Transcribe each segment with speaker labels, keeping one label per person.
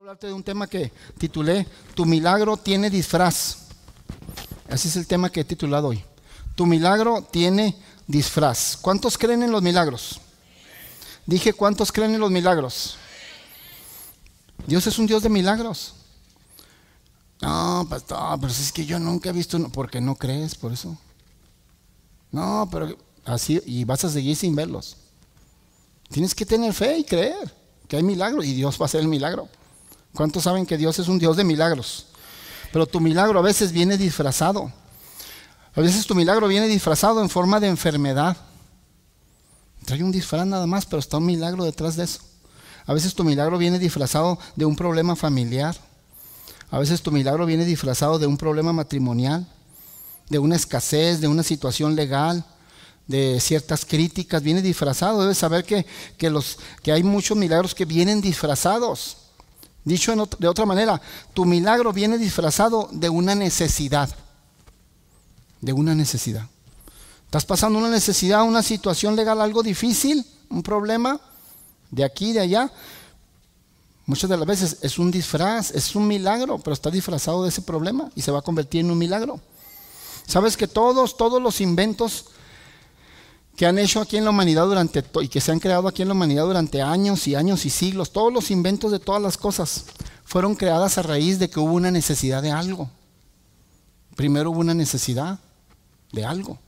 Speaker 1: Hablarte de un tema que titulé Tu milagro tiene disfraz. Así es el tema que he titulado hoy. Tu milagro tiene disfraz. ¿Cuántos creen en los milagros? Dije, ¿cuántos creen en los milagros? Dios es un Dios de milagros. No, pastor, pero es que yo nunca he visto uno. ¿Por qué no crees por eso? No, pero así, y vas a seguir sin verlos. Tienes que tener fe y creer que hay milagros y Dios va a hacer el milagro. ¿Cuántos saben que Dios es un Dios de milagros? Pero tu milagro a veces viene disfrazado. A veces tu milagro viene disfrazado en forma de enfermedad. Trae un disfraz nada más, pero está un milagro detrás de eso. A veces tu milagro viene disfrazado de un problema familiar. A veces tu milagro viene disfrazado de un problema matrimonial, de una escasez, de una situación legal, de ciertas críticas. Viene disfrazado. Debes saber que hay muchos milagros que vienen disfrazados. Dicho de otra manera, tu milagro viene disfrazado de una necesidad. De una necesidad. Estás pasando una necesidad, una situación legal, algo difícil, un problema, de aquí, de allá. Muchas de las veces es un disfraz, es un milagro, pero está disfrazado de ese problema y se va a convertir en un milagro. Sabes que todos los inventos que han hecho aquí en la humanidad y que se han creado aquí en la humanidad durante años y años y siglos, todos los inventos de todas las cosas fueron creadas a raíz de que hubo una necesidad de algo. Primero hubo una necesidad de algo.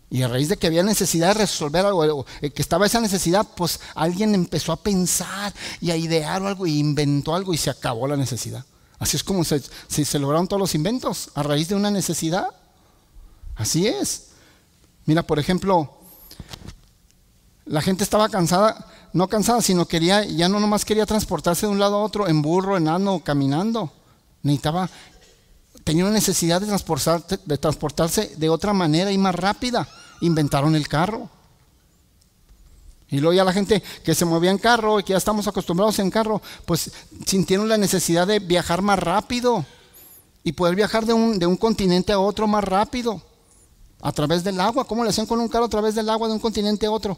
Speaker 1: Y a raíz de que había necesidad de resolver algo, que estaba esa necesidad, pues alguien empezó a pensar y a idear algo y inventó algo y se acabó la necesidad. Así es como se lograron todos los inventos, a raíz de una necesidad. Así es. Mira, por ejemplo, la gente estaba cansada, no cansada, sino ya no nomás quería transportarse de un lado a otro en burro, en asno, caminando. Tenía una necesidad de transportarse de otra manera y más rápida. Inventaron el carro. Y luego ya la gente que se movía en carro y que ya estamos acostumbrados en carro, pues sintieron la necesidad de viajar más rápido y poder viajar de un continente a otro más rápido. A través del agua. ¿Cómo le hacían con un carro a través del agua de un continente a otro?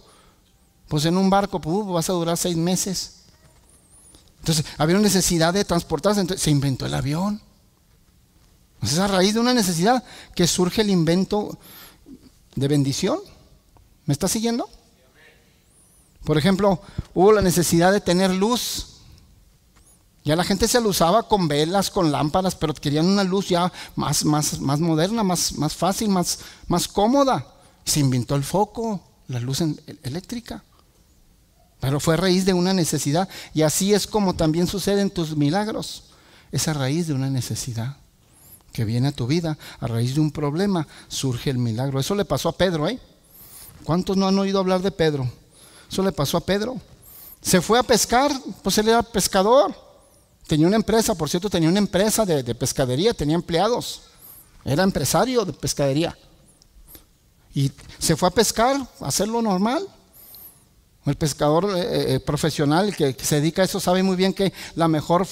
Speaker 1: Pues en un barco, vas a durar 6 meses. Entonces había una necesidad de transportarse, entonces se inventó el avión. Entonces a raíz de una necesidad que surge el invento de bendición. ¿Me está siguiendo? Por ejemplo, hubo la necesidad de tener luz. Ya la gente se lo usaba con velas, con lámparas, pero querían una luz ya más moderna, más fácil, más cómoda. Se inventó el foco, la luz eléctrica. Pero fue a raíz de una necesidad. Y así es como también sucede en tus milagros. Es a raíz de una necesidad que viene a tu vida. A raíz de un problema surge el milagro. Eso le pasó a Pedro, ¿eh? ¿Cuántos no han oído hablar de Pedro? Eso le pasó a Pedro. Se fue a pescar, pues él era pescador. Tenía una empresa, por cierto, tenía una empresa de pescadería, tenía empleados. Era empresario de pescadería. Y se fue a pescar, a hacer lo normal. El pescador profesional que se dedica a eso sabe muy bien que el mejor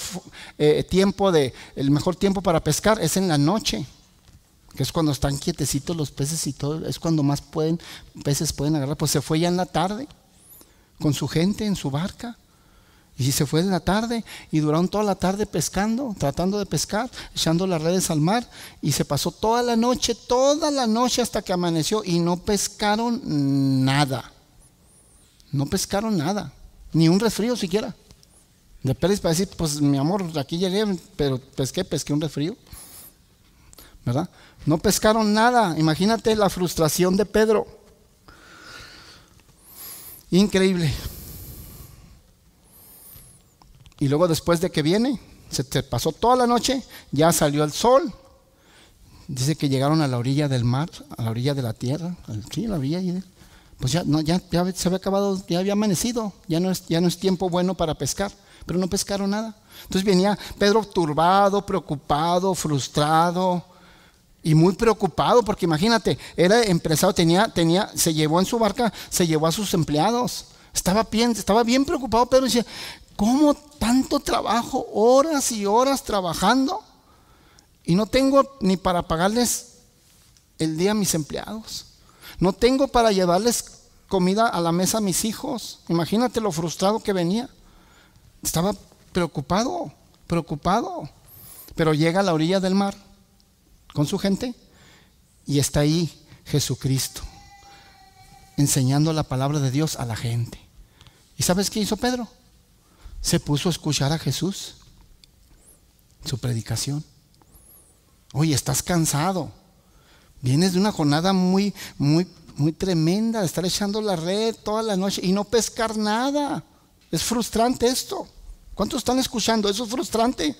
Speaker 1: tiempo para pescar es en la noche, que es cuando están quietecitos los peces y todo, es cuando más peces pueden agarrar. Pues se fue ya en la tarde con su gente en su barca. Y se fue en la tarde y duraron toda la tarde pescando, tratando de pescar, echando las redes al mar. Y se pasó toda la noche hasta que amaneció y no pescaron nada. No pescaron nada, ni un resfrío siquiera. De Pérez para decir, pues mi amor, aquí llegué, pero pesqué un resfrío. ¿Verdad? No pescaron nada. Imagínate la frustración de Pedro. Increíble. Y luego después de que viene, se pasó toda la noche, ya salió el sol. Dice que llegaron a la orilla del mar, a la orilla de la tierra. Sí, a la orilla. Pues ya se había acabado, ya había amanecido. Ya no es tiempo bueno para pescar. Pero no pescaron nada. Entonces venía Pedro turbado, preocupado, frustrado y muy preocupado. Porque imagínate, era empresario, se llevó en su barca, se llevó a sus empleados. Estaba bien preocupado. Pedro decía, ¿cómo tanto trabajo? Horas y horas trabajando y no tengo ni para pagarles el día a mis empleados. No tengo para llevarles comida a la mesa a mis hijos. Imagínate lo frustrado que venía. Estaba preocupado. preocupado. Pero llega a la orilla del mar con su gente y está ahí Jesucristo enseñando la palabra de Dios a la gente. ¿Y sabes qué hizo Pedro? Se puso a escuchar a Jesús, su predicación. Oye, estás cansado, vienes de una jornada muy tremenda, de estar echando la red toda la noche y no pescar nada. Es frustrante esto. ¿Cuántos están escuchando? Eso es frustrante.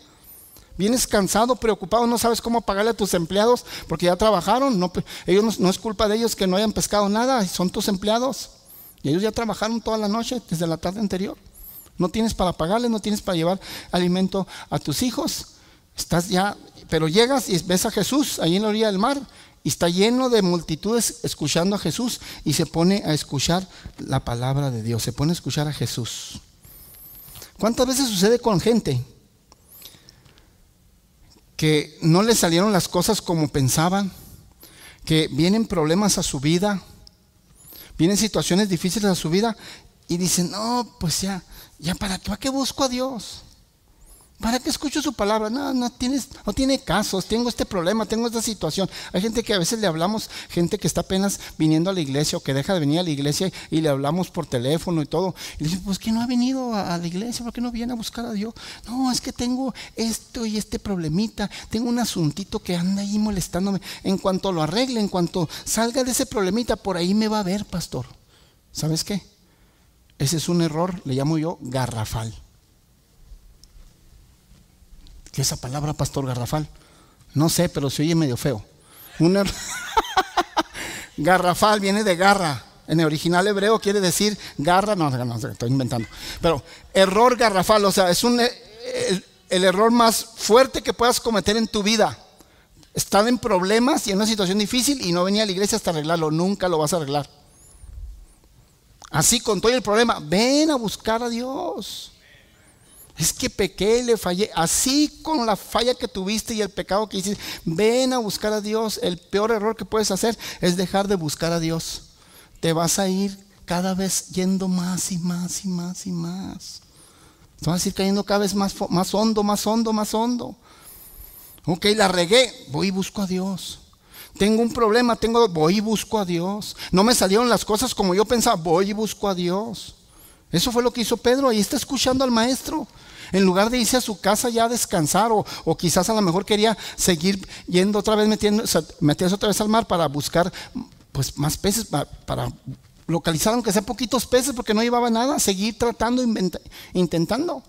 Speaker 1: Vienes cansado, preocupado, no sabes cómo pagarle a tus empleados porque ya trabajaron. No es culpa de ellos que no hayan pescado nada, son tus empleados. Y ellos ya trabajaron toda la noche, desde la tarde anterior. No tienes para pagarles, no tienes para llevar alimento a tus hijos. Estás ya, pero llegas y ves a Jesús ahí en la orilla del mar y está lleno de multitudes escuchando a Jesús y se pone a escuchar la palabra de Dios, se pone a escuchar a Jesús. ¿Cuántas veces sucede con gente que no les salieron las cosas como pensaban, que vienen problemas a su vida, vienen situaciones difíciles a su vida y dicen, no, pues ya para qué busco a Dios? ¿Para qué escucho su palabra? No tiene casos, tengo este problema, tengo esta situación. Hay gente que a veces le hablamos, gente que está apenas viniendo a la iglesia o que deja de venir a la iglesia y le hablamos por teléfono y todo. Y le dicen, pues que no ha venido a la iglesia, ¿por qué no viene a buscar a Dios? No, es que tengo esto y este problemita, tengo un asuntito que anda ahí molestándome. En cuanto lo arregle, en cuanto salga de ese problemita, por ahí me va a ver, pastor. ¿Sabes qué? Ese es un error, le llamo yo garrafal. ¿Qué es esa palabra, pastor, garrafal? No sé, pero se oye medio feo. Garrafal viene de garra. En el original hebreo quiere decir garra. No, estoy inventando. Pero error garrafal, o sea, es el error más fuerte que puedas cometer en tu vida. Estar en problemas y en una situación difícil y no venir a la iglesia hasta arreglarlo. Nunca lo vas a arreglar. Así con todo el problema, ven a buscar a Dios. Es que pequé, le fallé. Así con la falla que tuviste y el pecado que hiciste, ven a buscar a Dios. El peor error que puedes hacer es dejar de buscar a Dios. Te vas a ir cada vez yendo más y más y más y más. Te vas a ir cayendo cada vez más hondo, más hondo, más hondo. Ok, la regué, voy y busco a Dios. Tengo un problema, voy y busco a Dios. No me salieron las cosas como yo pensaba, voy y busco a Dios. Eso fue lo que hizo Pedro, ahí está escuchando al maestro. En lugar de irse a su casa ya a descansar o quizás a lo mejor quería seguir yendo otra vez, meterse otra vez al mar para buscar pues más peces, para localizar aunque sea poquitos peces porque no llevaba nada, seguir tratando, intentando.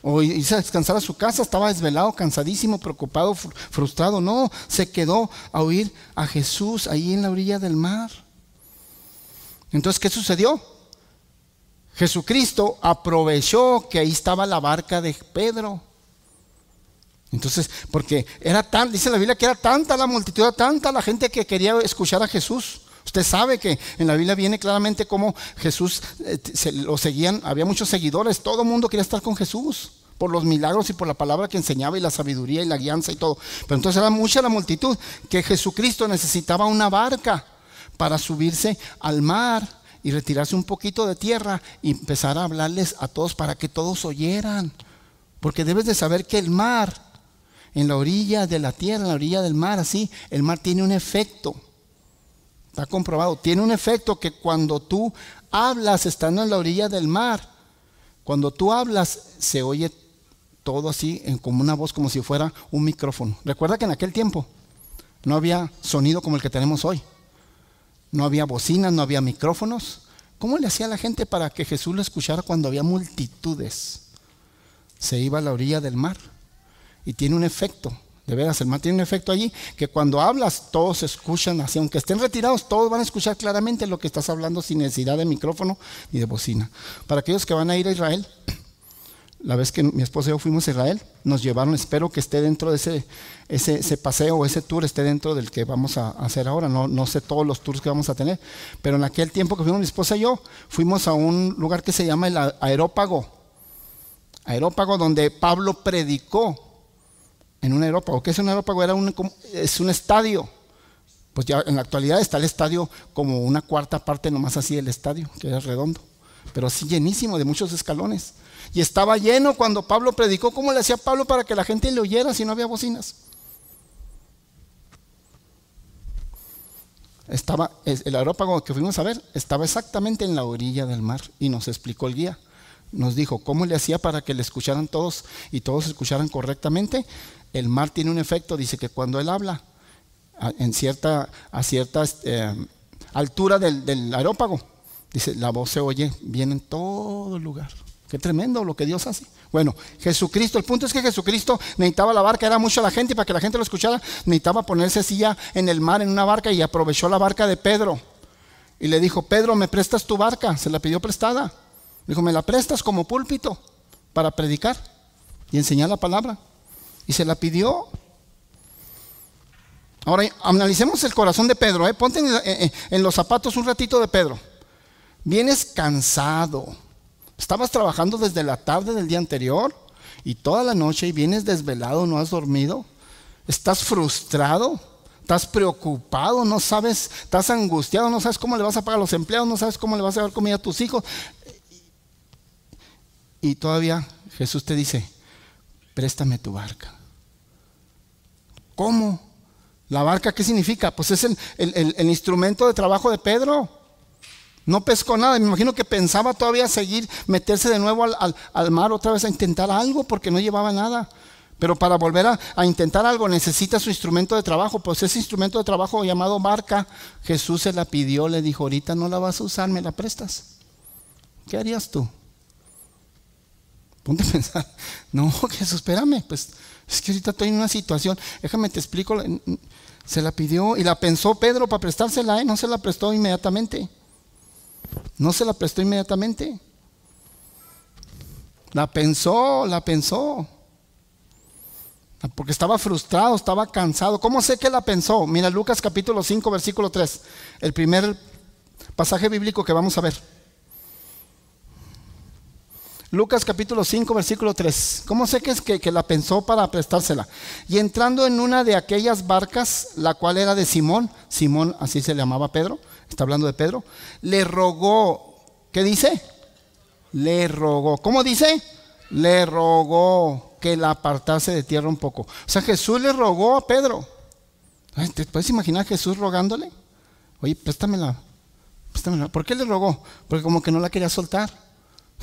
Speaker 1: O irse a descansar a su casa, estaba desvelado, cansadísimo, preocupado, frustrado. No, se quedó a oír a Jesús ahí en la orilla del mar. Entonces, ¿qué sucedió? Jesucristo aprovechó que ahí estaba la barca de Pedro. Entonces, porque dice la Biblia que era tanta la multitud, era tanta la gente que quería escuchar a Jesús. Usted sabe que en la Biblia viene claramente cómo Jesús lo seguían, había muchos seguidores, todo el mundo quería estar con Jesús por los milagros y por la palabra que enseñaba y la sabiduría y la guianza y todo. Pero entonces era mucha la multitud que Jesucristo necesitaba una barca para subirse al mar y retirarse un poquito de tierra y empezar a hablarles a todos para que todos oyeran. Porque debes de saber que el mar, en la orilla de la tierra, en la orilla del mar, así, el mar tiene un efecto. Está comprobado, tiene un efecto que cuando tú hablas estando en la orilla del mar, cuando tú hablas se oye todo así, como una voz, como si fuera un micrófono. Recuerda que en aquel tiempo no había sonido como el que tenemos hoy. No había bocinas, no había micrófonos. ¿Cómo le hacía la gente para que Jesús lo escuchara cuando había multitudes? Se iba a la orilla del mar y tiene un efecto. De veras, el mar tiene un efecto allí que cuando hablas todos escuchan así, aunque estén retirados, todos van a escuchar claramente lo que estás hablando sin necesidad de micrófono ni de bocina. Para aquellos que van a ir a Israel, la vez que mi esposa y yo fuimos a Israel, nos llevaron, espero que esté dentro de ese paseo o ese tour, esté dentro del que vamos a hacer ahora. No sé todos los tours que vamos a tener, pero en aquel tiempo que fuimos mi esposa y yo, fuimos a un lugar que se llama el Areópago, donde Pablo predicó. En un aerópago. ¿Qué es un aerópago? Es un estadio. Pues ya en la actualidad está el estadio como una cuarta parte nomás así del estadio, que es redondo, pero así llenísimo de muchos escalones. Y estaba lleno cuando Pablo predicó. ¿Cómo le hacía Pablo para que la gente le oyera si no había bocinas? El Areópago que fuimos a ver estaba exactamente en la orilla del mar, y nos explicó el guía. Nos dijo cómo le hacía para que le escucharan todos y todos escucharan correctamente. El mar tiene un efecto, dice que cuando él habla a cierta altura del Areópago, dice, la voz se oye bien en todo el lugar. Qué tremendo lo que Dios hace. Bueno, Jesucristo, el punto es que Jesucristo necesitaba la barca, era mucha la gente, y para que la gente lo escuchara necesitaba ponerse así ya en el mar, en una barca, y aprovechó la barca de Pedro y le dijo, Pedro, ¿me prestas tu barca? Se la pidió prestada. Dijo, ¿me la prestas como púlpito para predicar y enseñar la palabra? Y se la pidió. Ahora analicemos el corazón de Pedro, ¿eh? Ponte en los zapatos un ratito de Pedro. Vienes cansado, estabas trabajando desde la tarde del día anterior y toda la noche, y vienes desvelado, no has dormido, estás frustrado, estás preocupado, no sabes, estás angustiado, no sabes cómo le vas a pagar a los empleados, no sabes cómo le vas a dar comida a tus hijos. Y todavía Jesús te dice, préstame tu barca. ¿Cómo? ¿La barca qué significa? Pues es el instrumento de trabajo de Pedro. No pescó nada, me imagino que pensaba todavía seguir, meterse de nuevo al mar otra vez a intentar algo, porque no llevaba nada. Pero para volver a intentar algo necesita su instrumento de trabajo. Pues ese instrumento de trabajo llamado barca, Jesús se la pidió, le dijo, ahorita no la vas a usar, ¿me la prestas? ¿Qué harías tú? Ponte a pensar, no, Jesús, espérame, pues es que ahorita estoy en una situación, déjame te explico. Se la pidió y la pensó Pedro para prestársela, no se la prestó inmediatamente. No se la prestó inmediatamente. La pensó, porque estaba frustrado, estaba cansado. ¿Cómo sé que la pensó? Mira, Lucas capítulo 5, versículo 3, el primer pasaje bíblico que vamos a ver. Lucas capítulo 5, versículo 3. ¿Cómo sé que la pensó para prestársela? Y entrando en una de aquellas barcas, la cual era de Simón, así se le llamaba Pedro, está hablando de Pedro, le rogó, ¿qué dice? Le rogó, ¿cómo dice? Le rogó que la apartase de tierra un poco. O sea, Jesús le rogó a Pedro. ¿Te puedes imaginar a Jesús rogándole? Oye, préstamela. ¿Por qué le rogó? Porque como que no la quería soltar.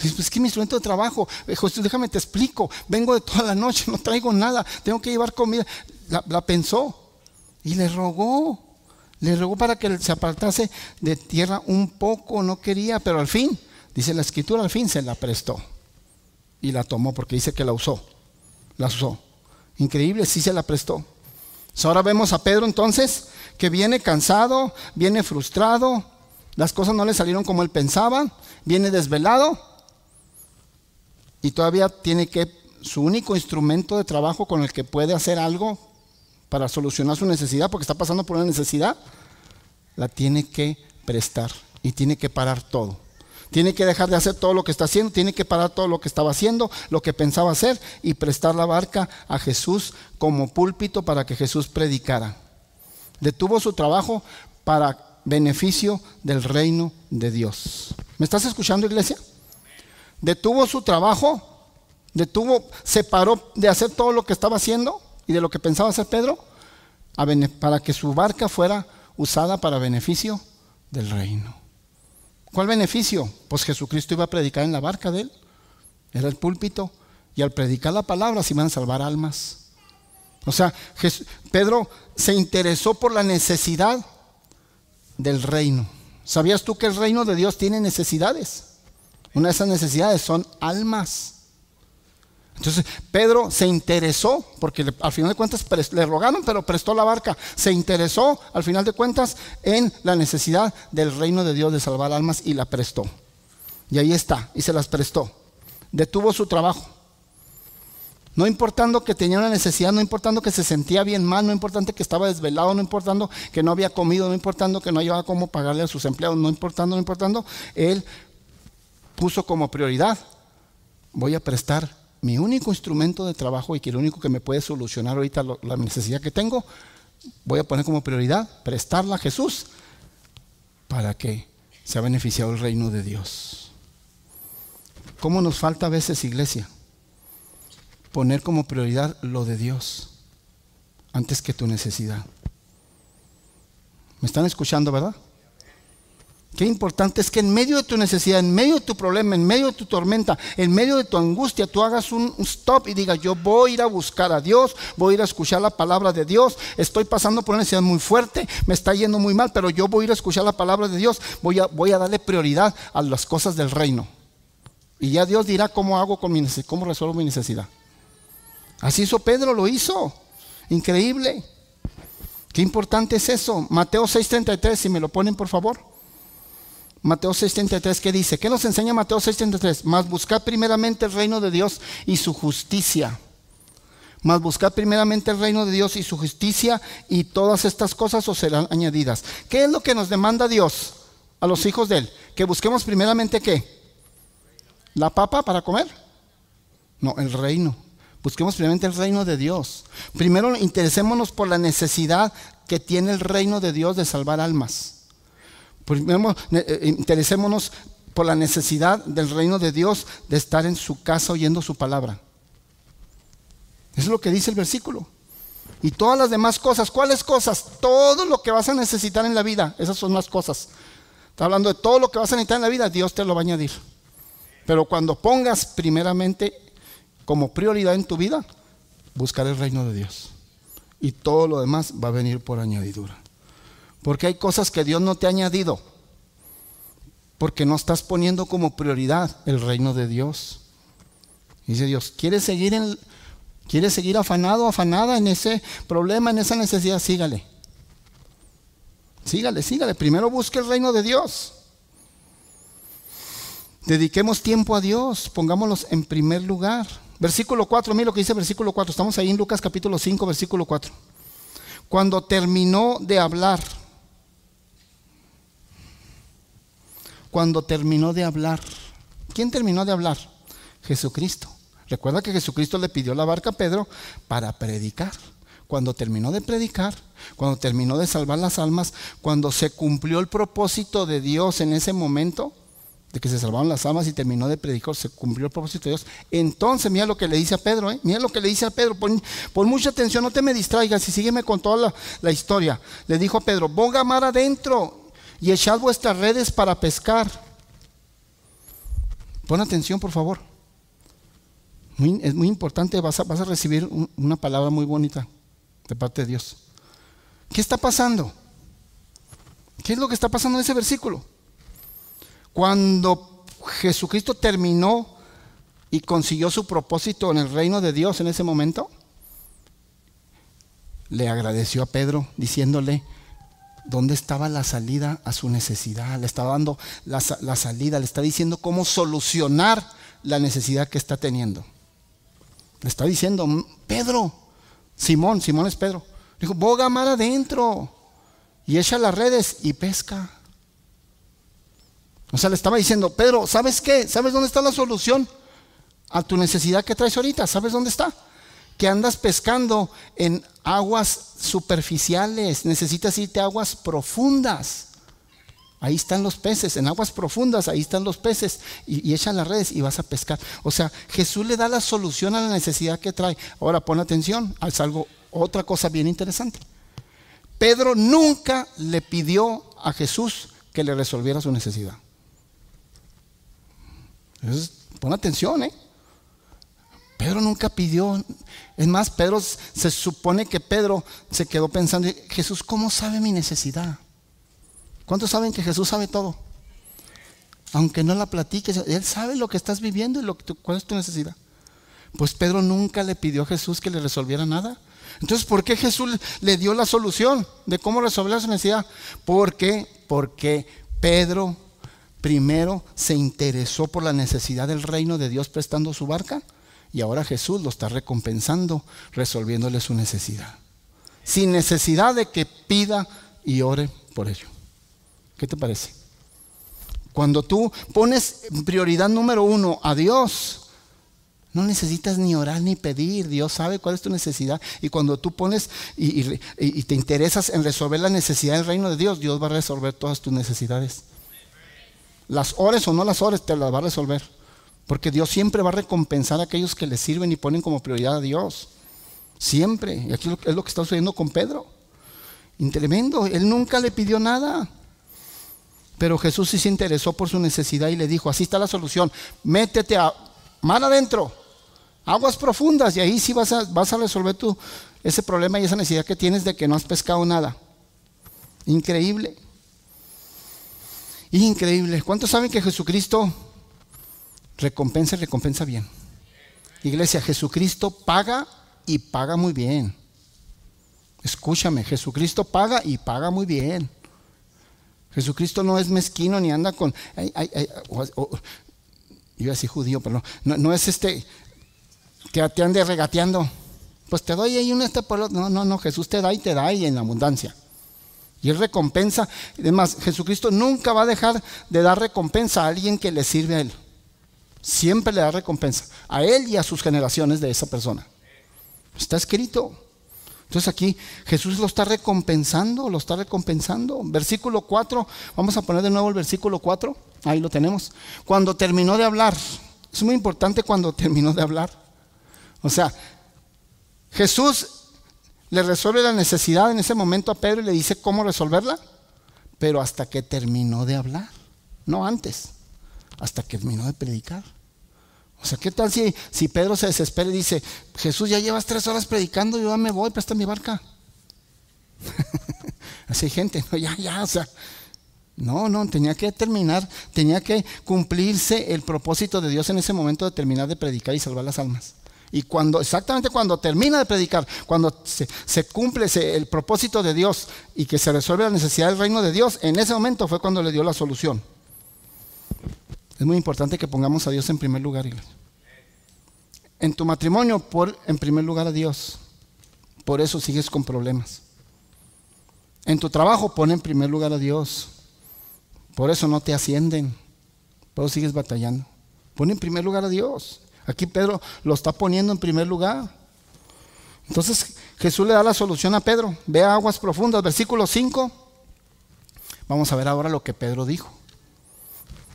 Speaker 1: Es que mi instrumento de trabajo, Jesús, déjame te explico, vengo de toda la noche, no traigo nada, tengo que llevar comida. La pensó y le rogó para que se apartase de tierra un poco. No quería, pero al fin, dice la escritura, al fin se la prestó y la tomó, porque dice que la usó. Increíble, sí se la prestó. Ahora vemos a Pedro entonces que viene cansado, viene frustrado, las cosas no le salieron como él pensaba, viene desvelado. Y todavía tiene su único instrumento de trabajo con el que puede hacer algo para solucionar su necesidad, porque está pasando por una necesidad, la tiene que prestar y tiene que parar todo. Tiene que dejar de hacer todo lo que está haciendo, tiene que parar todo lo que estaba haciendo, lo que pensaba hacer, y prestar la barca a Jesús como púlpito para que Jesús predicara. Detuvo su trabajo para beneficio del reino de Dios. ¿Me estás escuchando, iglesia? Detuvo su trabajo, se paró de hacer todo lo que estaba haciendo y de lo que pensaba hacer Pedro, para que su barca fuera usada para beneficio del reino. ¿Cuál beneficio? Pues Jesucristo iba a predicar en la barca de él, era el púlpito, y al predicar la palabra se iban a salvar almas. O sea, Pedro se interesó por la necesidad del reino. ¿Sabías tú que el reino de Dios tiene necesidades? Una de esas necesidades son almas. Entonces Pedro se interesó, porque al final de cuentas le rogaron, pero prestó la barca. Se interesó al final de cuentas en la necesidad del reino de Dios de salvar almas, y la prestó. Y ahí está, y se las prestó. Detuvo su trabajo. No importando que tenía una necesidad, no importando que se sentía bien mal, no importando que estaba desvelado, no importando que no había comido, no importando que no llevaba cómo pagarle a sus empleados, no importando, él puso como prioridad: voy a prestar mi único instrumento de trabajo, y que lo único que me puede solucionar ahorita la necesidad que tengo, voy a poner como prioridad prestarla a Jesús para que sea beneficiado el reino de Dios. ¿Cómo nos falta a veces, iglesia? Poner como prioridad lo de Dios antes que tu necesidad. ¿Me están escuchando, verdad? Qué importante es que en medio de tu necesidad, en medio de tu problema, en medio de tu tormenta, en medio de tu angustia, tú hagas un stop y digas: yo voy a ir a buscar a Dios, voy a ir a escuchar la palabra de Dios. Estoy pasando por una necesidad muy fuerte, me está yendo muy mal, pero yo voy a ir a escuchar la palabra de Dios. Voy a darle prioridad a las cosas del reino. Y ya Dios dirá cómo hago con mi necesidad, cómo resuelvo mi necesidad. Así hizo Pedro, lo hizo. Increíble. Qué importante es eso. Mateo 6:33, si me lo ponen por favor. Mateo 6:33, ¿qué dice? ¿Qué nos enseña Mateo 6:33? Mas buscad primeramente el reino de Dios y su justicia. Mas buscad primeramente el reino de Dios y su justicia, y todas estas cosas os serán añadidas. ¿Qué es lo que nos demanda Dios a los hijos de Él? Que busquemos primeramente ¿qué? ¿La papa para comer? No, el reino. Busquemos primeramente el reino de Dios. Primero interesémonos por la necesidad que tiene el reino de Dios de salvar almas. Primero interesémonos por la necesidad del reino de Dios de estar en su casa oyendo su palabra. Eso es lo que dice el versículo. Y todas las demás cosas, ¿cuáles cosas? Todo lo que vas a necesitar en la vida, esas son las cosas. Está hablando de todo lo que vas a necesitar en la vida, Dios te lo va a añadir. Pero cuando pongas primeramente como prioridad en tu vida, buscar el reino de Dios. Y todo lo demás va a venir por añadidura. Porque hay cosas que Dios no te ha añadido, porque no estás poniendo como prioridad el reino de Dios. Dice Dios: ¿quieres seguir afanado, afanada en ese problema, en esa necesidad? Sígale. Primero busque el reino de Dios. Dediquemos tiempo a Dios, pongámoslos en primer lugar. Versículo 4, mira lo que dice versículo 4. Estamos ahí en Lucas capítulo 5, versículo 4. Cuando terminó de hablar, ¿quién terminó de hablar? Jesucristo. Recuerda que Jesucristo le pidió la barca a Pedro para predicar. Cuando terminó de predicar, cuando terminó de salvar las almas, cuando se cumplió el propósito de Dios en ese momento, de que se salvaron las almas y terminó de predicar, se cumplió el propósito de Dios. Entonces mira lo que le dice a Pedro, mira lo que le dice a Pedro, pon mucha atención, no te me distraigas y sígueme con toda la historia. Le dijo a Pedro: ponga mar adentro y echad vuestras redes para pescar. Pon atención, por favor. Es muy importante, vas a recibir una palabra muy bonita de parte de Dios. ¿Qué está pasando? ¿Qué es lo que está pasando en ese versículo? Cuando Jesucristo terminó y consiguió su propósito en el reino de Dios en ese momento, le agradeció a Pedro diciéndole dónde estaba la salida a su necesidad. Le estaba dando la salida, le está diciendo cómo solucionar la necesidad que está teniendo. Le está diciendo: Pedro, Simón es Pedro, dijo: boga mar adentro y echa las redes y pesca. O sea, le estaba diciendo: Pedro, ¿sabes qué? ¿Sabes dónde está la solución a tu necesidad que traes ahorita? ¿Sabes dónde está? Que andas pescando en aguas superficiales. Necesitas irte a aguas profundas. Ahí están los peces, en aguas profundas, ahí están los peces. Y echa las redes y vas a pescar. O sea, Jesús le da la solución a la necesidad que trae. Ahora pon atención, es otra cosa bien interesante. Pedro nunca le pidió a Jesús que le resolviera su necesidad. Entonces, pon atención, Pedro nunca pidió. Es más, se supone que Pedro se quedó pensando: Jesús, ¿cómo sabe mi necesidad? ¿Cuántos saben que Jesús sabe todo? Aunque no la platiques, Él sabe lo que estás viviendo y cuál es tu necesidad. Pues Pedro nunca le pidió a Jesús que le resolviera nada. Entonces, ¿por qué Jesús le dio la solución de cómo resolver su necesidad? Porque Pedro primero se interesó por la necesidad del reino de Dios prestando su barca, y ahora Jesús lo está recompensando resolviéndole su necesidad, sin necesidad de que pida y ore por ello. ¿Qué te parece? Cuando tú pones prioridad número 1 a Dios, no necesitas ni orar ni pedir. Dios sabe cuál es tu necesidad. Y cuando tú pones y te interesas en resolver la necesidad del reino de Dios, Dios va a resolver todas tus necesidades. Las ores o no las ores, te las va a resolver. Porque Dios siempre va a recompensar a aquellos que le sirven y ponen como prioridad a Dios. Siempre. Y aquí es lo que está sucediendo con Pedro. Y tremendo. Él nunca le pidió nada. Pero Jesús sí se interesó por su necesidad y le dijo, así está la solución. Métete mar adentro, aguas profundas, y ahí sí vas a resolver ese problema y esa necesidad que tienes de que no has pescado nada. Increíble. Increíble. ¿Cuántos saben que Jesucristo recompensa y recompensa bien? Iglesia, Jesucristo paga y paga muy bien. Escúchame, Jesucristo paga y paga muy bien. Jesucristo no es mezquino ni anda con... yo así judío, pero no es que te ande regateando. Pues te doy ahí por otro. No, Jesús te da y en abundancia. Y Él recompensa. Además, Jesucristo nunca va a dejar de dar recompensa a alguien que le sirve a Él. Siempre le da recompensa a Él y a sus generaciones de esa persona. Está escrito. Entonces aquí Jesús lo está recompensando. Versículo 4, vamos a poner de nuevo el versículo 4. Ahí lo tenemos. Cuando terminó de hablar. Es muy importante cuando terminó de hablar. O sea, Jesús le resuelve la necesidad en ese momento a Pedro y le dice cómo resolverla, pero hasta que terminó de hablar, no antes, hasta que terminó de predicar. O sea, ¿qué tal si Pedro se desespera y dice, Jesús, ya llevas 3 horas predicando, yo ya me voy, presta mi barca? Así hay gente, no, ya, o sea, no, tenía que terminar, tenía que cumplirse el propósito de Dios en ese momento de terminar de predicar y salvar las almas. Y exactamente cuando termina de predicar, cuando se cumple el propósito de Dios y que se resuelve la necesidad del reino de Dios, en ese momento fue cuando le dio la solución. Es muy importante que pongamos a Dios en primer lugar, iglesia. En tu matrimonio, pon en primer lugar a Dios. Por eso sigues con problemas. En tu trabajo, pon en primer lugar a Dios. Por eso no te ascienden. Por eso sigues batallando. Pon en primer lugar a Dios. Aquí Pedro lo está poniendo en primer lugar. Entonces Jesús le da la solución a Pedro. Ve a aguas profundas, versículo 5. Vamos a ver ahora lo que Pedro dijo.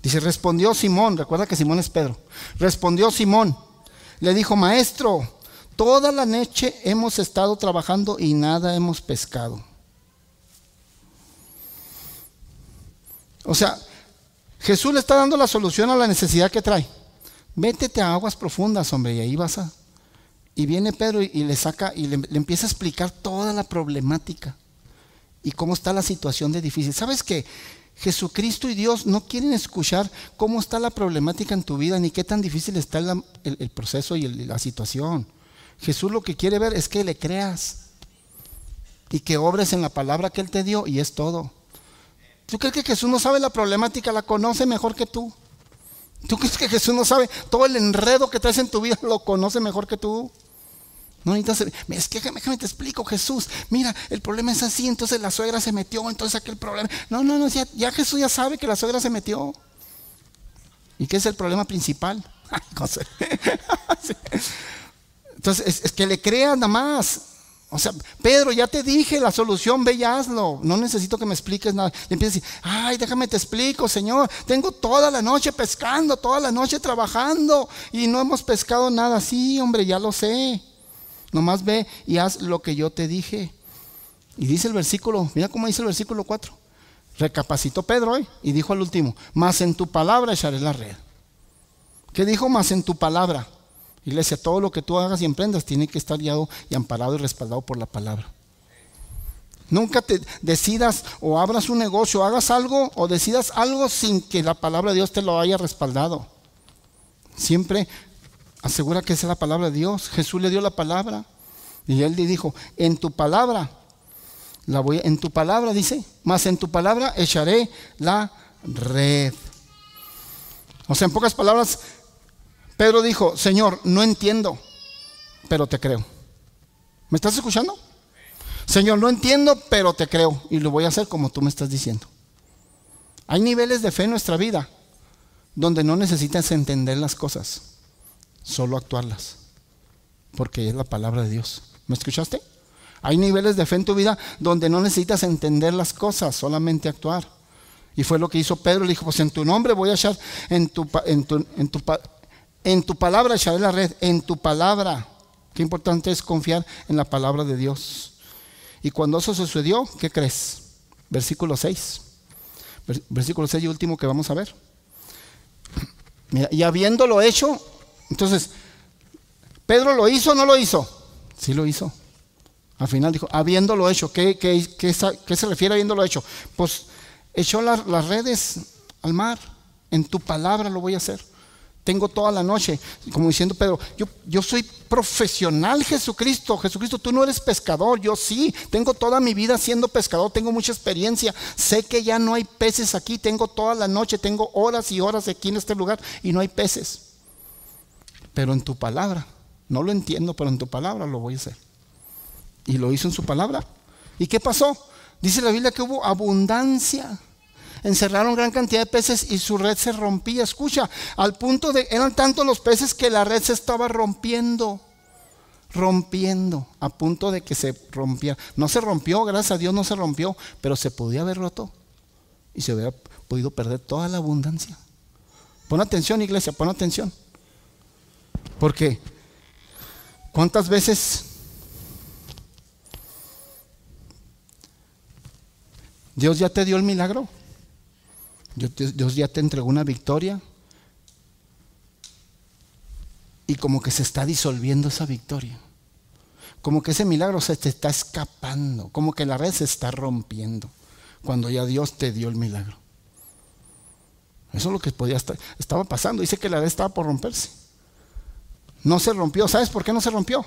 Speaker 1: Dice, respondió Simón, recuerda que Simón es Pedro. Respondió Simón, le dijo, maestro, toda la noche hemos estado trabajando y nada hemos pescado. O sea, Jesús le está dando la solución a la necesidad que trae. Métete a aguas profundas, hombre, y ahí vas a... Y viene Pedro y le saca y le empieza a explicar toda la problemática y cómo está la situación de difícil. ¿Sabes qué? Jesucristo y Dios no quieren escuchar cómo está la problemática en tu vida, ni qué tan difícil está el proceso y la situación. Jesús lo que quiere ver es que le creas y que obres en la palabra que Él te dio, y es todo. ¿Tú crees que Jesús no sabe la problemática? La conoce mejor que tú. ¿Tú crees que Jesús no sabe todo el enredo que traes en tu vida? Lo conoce mejor que tú. No necesitas, es que déjame te explico, Jesús, mira, el problema es así, entonces la suegra se metió, entonces aquel problema. No, ya Jesús ya sabe que la suegra se metió. ¿Y qué es el problema principal? Entonces, es que le creas nada más. O sea, Pedro, ya te dije la solución, ve y hazlo. No necesito que me expliques nada. Y empieza a decir, ay, déjame te explico, Señor. Tengo toda la noche pescando, toda la noche trabajando y no hemos pescado nada. Sí, hombre, ya lo sé. Nomás ve y haz lo que yo te dije. Y dice el versículo, mira cómo dice el versículo 4. Recapacitó Pedro hoy y dijo al último, mas en tu palabra echaré la red. ¿Qué dijo? Mas en tu palabra. Iglesia, todo lo que tú hagas y emprendas tiene que estar guiado y amparado y respaldado por la palabra. Nunca te decidas o abras un negocio, hagas algo o decidas algo sin que la palabra de Dios te lo haya respaldado. Siempre asegura que esa es la palabra de Dios. Jesús le dio la palabra y Él le dijo, en tu palabra, en tu palabra dice, mas en tu palabra echaré la red. O sea, en pocas palabras, Pedro dijo, Señor, no entiendo, pero te creo. ¿Me estás escuchando? Señor, no entiendo, pero te creo y lo voy a hacer como tú me estás diciendo. Hay niveles de fe en nuestra vida donde no necesitas entender las cosas, solo actuarlas, porque es la palabra de Dios. ¿Me escuchaste? Hay niveles de fe en tu vida donde no necesitas entender las cosas, solamente actuar. Y fue lo que hizo Pedro. Le dijo, pues en tu nombre voy a echar En tu palabra echaré la red, en tu palabra. Qué importante es confiar en la palabra de Dios. Y cuando eso sucedió, ¿qué crees? Versículo 6. Versículo 6 y último que vamos a ver. Mira, y habiéndolo hecho, entonces, ¿Pedro lo hizo o no lo hizo? Sí lo hizo. Al final dijo, habiéndolo hecho. ¿Qué se refiere a habiéndolo hecho? Pues echó las redes al mar. En tu palabra lo voy a hacer. Tengo toda la noche, como diciendo Pedro, yo soy profesional, Jesucristo, tú no eres pescador, yo sí, tengo toda mi vida siendo pescador, tengo mucha experiencia, sé que ya no hay peces aquí, tengo toda la noche, tengo horas y horas aquí en este lugar y no hay peces. Pero en tu palabra, no lo entiendo, pero en tu palabra lo voy a hacer. Y lo hizo en su palabra. ¿Y qué pasó? Dice la Biblia que hubo abundancia. Encerraron gran cantidad de peces y su red se rompía. Escucha, al punto de, eran tantos los peces que la red se estaba rompiendo, a punto de que se rompiera. No se rompió, gracias a Dios no se rompió, pero se podía haber roto y se hubiera podido perder toda la abundancia. Pon atención, iglesia, pon atención. Porque, ¿cuántas veces Dios ya te dio el milagro? Dios ya te entregó una victoria y como que se está disolviendo esa victoria, como que ese milagro se te está escapando, como que la red se está rompiendo cuando ya Dios te dio el milagro. Eso es lo que estaba pasando. Dice que la red estaba por romperse, no se rompió. ¿Sabes por qué no se rompió?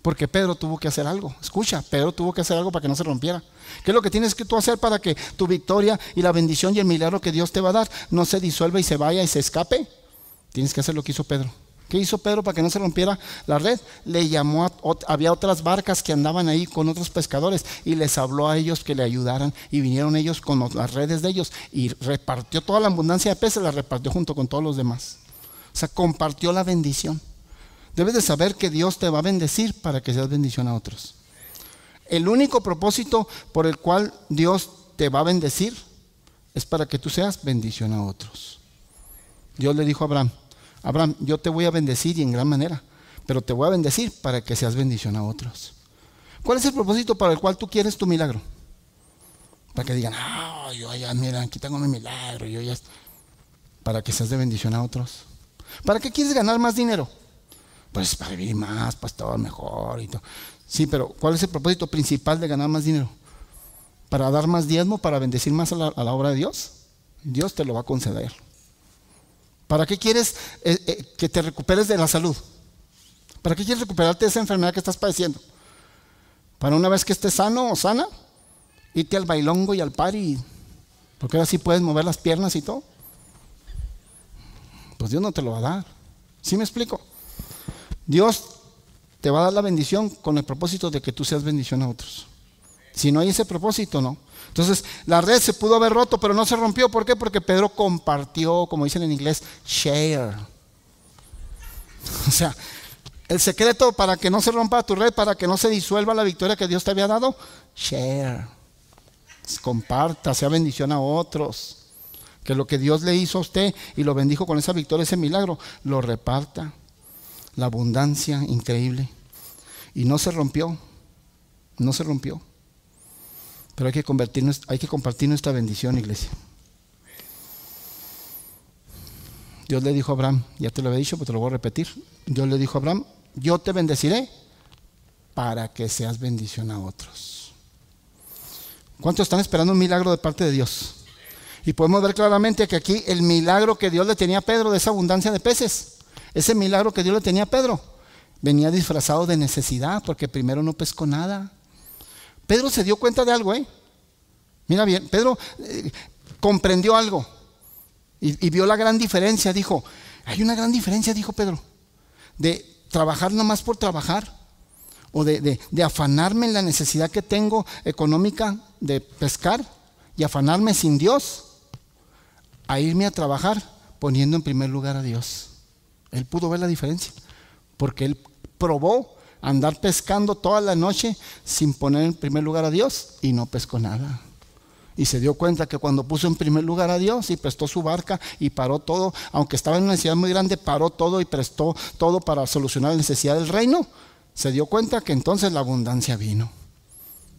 Speaker 1: Porque Pedro tuvo que hacer algo. Escucha, Pedro tuvo que hacer algo para que no se rompiera. ¿Qué es lo que tienes que tú hacer para que tu victoria y la bendición y el milagro que Dios te va a dar no se disuelva y se vaya y se escape? Tienes que hacer lo que hizo Pedro. ¿Qué hizo Pedro para que no se rompiera la red? Le llamó, había otras barcas que andaban ahí con otros pescadores y les habló a ellos que le ayudaran y vinieron ellos con las redes de ellos y repartió toda la abundancia de peces, la repartió junto con todos los demás. O sea, compartió la bendición. Debes de saber que Dios te va a bendecir para que seas bendición a otros. El único propósito por el cual Dios te va a bendecir es para que tú seas bendición a otros. Dios le dijo a Abraham, Abraham, yo te voy a bendecir y en gran manera, pero te voy a bendecir para que seas bendición a otros. ¿Cuál es el propósito para el cual tú quieres tu milagro? Para que digan, yo ya, mira, aquí tengo mi milagro, para que seas de bendición a otros. ¿Para qué quieres ganar más dinero? Pues para vivir más, para estar mejor y todo. Sí, pero ¿cuál es el propósito principal de ganar más dinero? ¿Para dar más diezmo, para bendecir más a la obra de Dios? Dios te lo va a conceder. ¿Para qué quieres que te recuperes de la salud? ¿Para qué quieres recuperarte de esa enfermedad que estás padeciendo? ¿Para una vez que estés sano o sana, irte al bailongo y al party? Porque ahora sí puedes mover las piernas y todo. Pues Dios no te lo va a dar. ¿Sí me explico? Dios te va a dar la bendición con el propósito de que tú seas bendición a otros. Si no hay ese propósito, no. Entonces, la red se pudo haber roto, pero no se rompió. ¿Por qué? Porque Pedro compartió, como dicen en inglés, share. O sea, el secreto para que no se rompa tu red, para que no se disuelva la victoria que Dios te había dado, share. Comparta, sea bendición a otros. Que lo que Dios le hizo a usted y lo bendijo con esa victoria, ese milagro, lo reparta. La abundancia increíble. Y no se rompió. No se rompió. Pero hay que compartir nuestra bendición, iglesia. Dios le dijo a Abraham, ya te lo había dicho, pero te lo voy a repetir. Dios le dijo a Abraham, yo te bendeciré para que seas bendición a otros. ¿Cuántos están esperando un milagro de parte de Dios? Y podemos ver claramente que aquí el milagro que Dios le tenía a Pedro de esa abundancia de peces, ese milagro que Dios le tenía a Pedro, venía disfrazado de necesidad, porque primero no pescó nada. Pedro se dio cuenta de algo, Mira bien, Pedro comprendió algo y vio la gran diferencia. Dijo, hay una gran diferencia, dijo Pedro, de trabajar nomás por trabajar, o de afanarme en la necesidad que tengo económica de pescar y afanarme sin Dios, a irme a trabajar poniendo en primer lugar a Dios. Él pudo ver la diferencia, porque él probó andar pescando toda la noche sin poner en primer lugar a Dios y no pescó nada. Y se dio cuenta que cuando puso en primer lugar a Dios y prestó su barca y paró todo, aunque estaba en una necesidad muy grande, paró todo y prestó todo para solucionar la necesidad del reino, se dio cuenta que entonces la abundancia vino.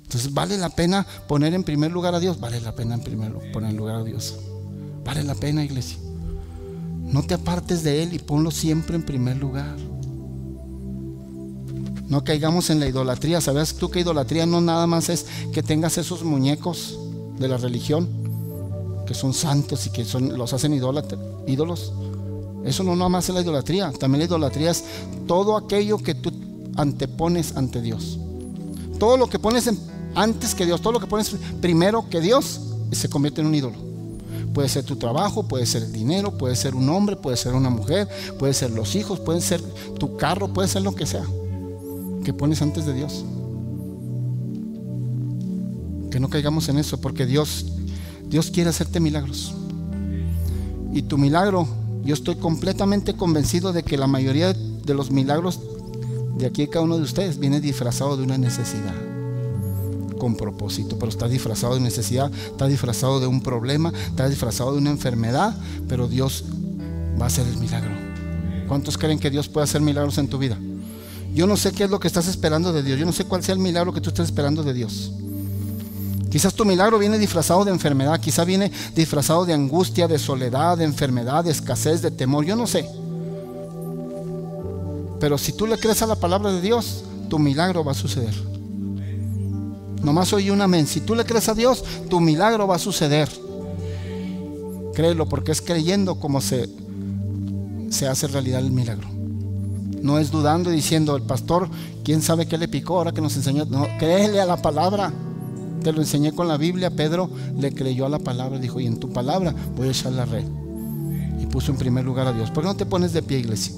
Speaker 1: Entonces vale la pena poner en primer lugar a Dios, vale la pena poner en lugar a Dios. Vale la pena, iglesia. No te apartes de Él y ponlo siempre en primer lugar. No caigamos en la idolatría. ¿Sabes tú que idolatría no nada más es que tengas esos muñecos de la religión que son santos y que los hacen ídolos? Eso no nada más es la idolatría. También la idolatría es todo aquello que tú antepones ante Dios. Todo lo que pones antes que Dios, todo lo que pones primero que Dios, se convierte en un ídolo. Puede ser tu trabajo, puede ser el dinero, puede ser un hombre, puede ser una mujer, puede ser los hijos, puede ser tu carro, puede ser lo que sea que pones antes de Dios. Que no caigamos en eso, porque Dios quiere hacerte milagros. Y tu milagro, yo estoy completamente convencido de que la mayoría de los milagros de aquí, cada uno de ustedes viene disfrazado de una necesidad, con propósito, pero está disfrazado de necesidad, está disfrazado de un problema, está disfrazado de una enfermedad, pero Dios va a hacer el milagro. ¿Cuántos creen que Dios puede hacer milagros en tu vida? Yo no sé qué es lo que estás esperando de Dios, yo no sé cuál sea el milagro que tú estás esperando de Dios. Quizás tu milagro viene disfrazado de enfermedad, quizás viene disfrazado de angustia, de soledad, de enfermedad, de escasez, de temor, yo no sé. Pero si tú le crees a la palabra de Dios, tu milagro va a suceder. Nomás oí un amén. Si tú le crees a Dios, tu milagro va a suceder. Créelo, porque es creyendo como se hace realidad el milagro. No es dudando y diciendo, el pastor, ¿quién sabe qué le picó ahora que nos enseñó? No, créele a la palabra. Te lo enseñé con la Biblia. Pedro le creyó a la palabra, dijo, y en tu palabra voy a echar la red. Y puso en primer lugar a Dios. ¿Por qué no te pones de pie, iglesia?